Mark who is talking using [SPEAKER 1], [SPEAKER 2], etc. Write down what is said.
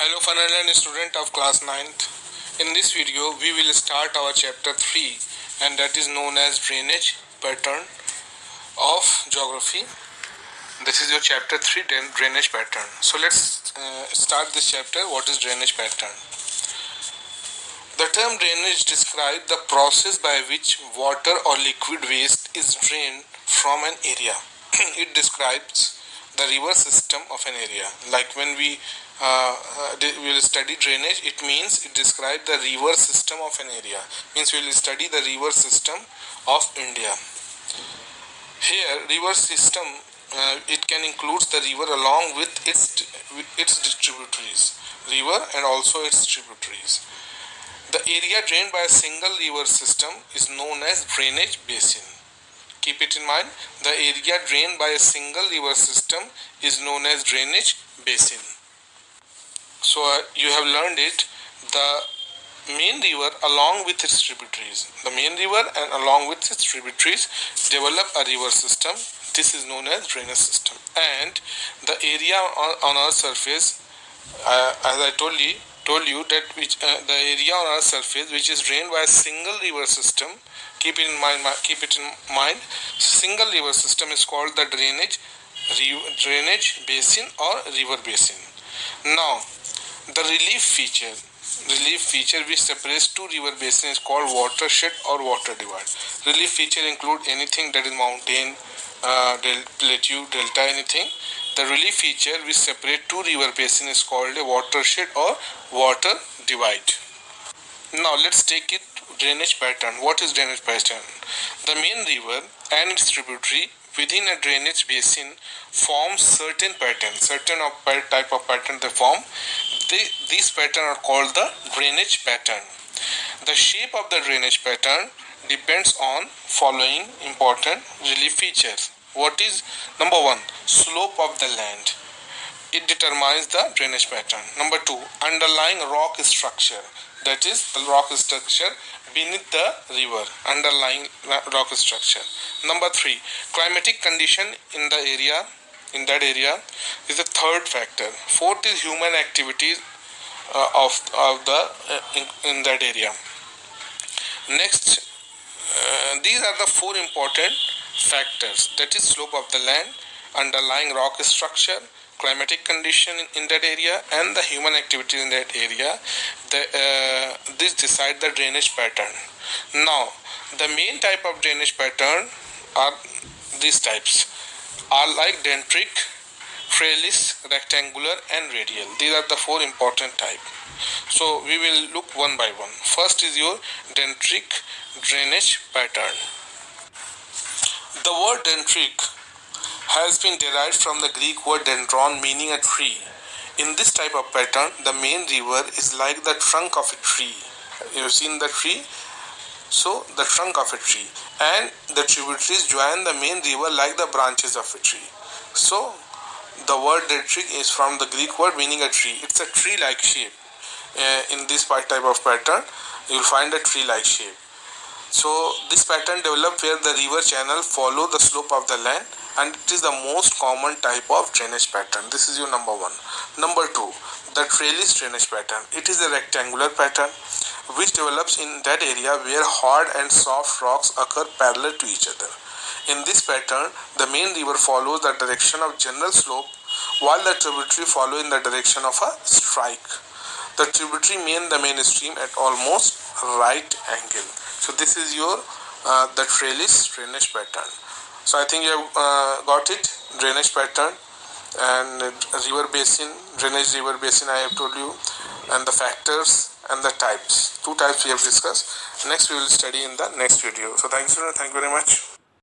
[SPEAKER 1] Hello Fernand, student of class 9th. In this video we will start our chapter 3 and that is known as drainage pattern of geography. This is your chapter 3 drainage pattern. So let's start this chapter. What is drainage pattern? The term drainage describes the process by which water or liquid waste is drained from an area. It describes the river system of an area. Like when we will study drainage, it means it describes the river system of an area. Means we will study the river system of India. Here, river system it can include the river along with its distributaries, river and also its tributaries. The area drained by a single river system is known as drainage basin. Keep it in mind, the area drained by a single river system is known as drainage basin. So you have learned it, the main river along with its tributaries. The main river and along with its tributaries develop a river system. This is known as drainage system. And the area on our surface, as I told you that the area on our surface which is drained by a single river system, keep it in mind, single river system is called the drainage basin or river basin. Now the relief feature which separates two river basins is called watershed or water divide. Relief feature include anything that is mountain, plateau, delta, anything. The relief feature which separate two river basins is called a watershed or water divide. Now let's take it drainage pattern. What is drainage pattern? The main river and its tributary within a drainage basin forms certain patterns. Certain type of pattern they form. These patterns are called the drainage pattern. The shape of the drainage pattern depends on following important relief features. What is number 1? Slope of the land. It determines the drainage pattern. Number 2, underlying rock structure. That is the rock structure beneath the river, underlying rock structure. Number 3, climatic condition in that area is the third factor. Fourth is human activities in that area. Next, these are the 4 important factors, that is slope of the land, underlying rock structure, climatic condition in that area and the human activity in that area. This decide the drainage pattern. Now the main type of drainage pattern are these types, are like dendritic, trellis, rectangular and radial. These are the 4 important type. So we will look one by one. First is your dendritic drainage pattern. The word dendritic has been derived from the Greek word dendron, meaning a tree. In this type of pattern, the main river is like the trunk of a tree. You have seen the tree? So the trunk of a tree, and the tributaries join the main river like the branches of a tree. So the word dendritic is from the Greek word meaning a tree. It's a tree-like shape. In this type of pattern, you will find a tree-like shape. So this pattern developed where the river channel follow the slope of the land, and it is the most common type of drainage pattern. This is your number 1. Number 2, the trellis drainage pattern. It is a rectangular pattern which develops in that area where hard and soft rocks occur parallel to each other. In this pattern, the main river follows the direction of general slope while the tributary follow in the direction of a strike. The tributary mean the main stream at almost right angle. So this is your the trellis drainage pattern. So I think you have got it, drainage pattern and river basin, drainage river basin I have told you, and the factors and the types. 2 types we have discussed. Next we will study in the next video. So thank you very much.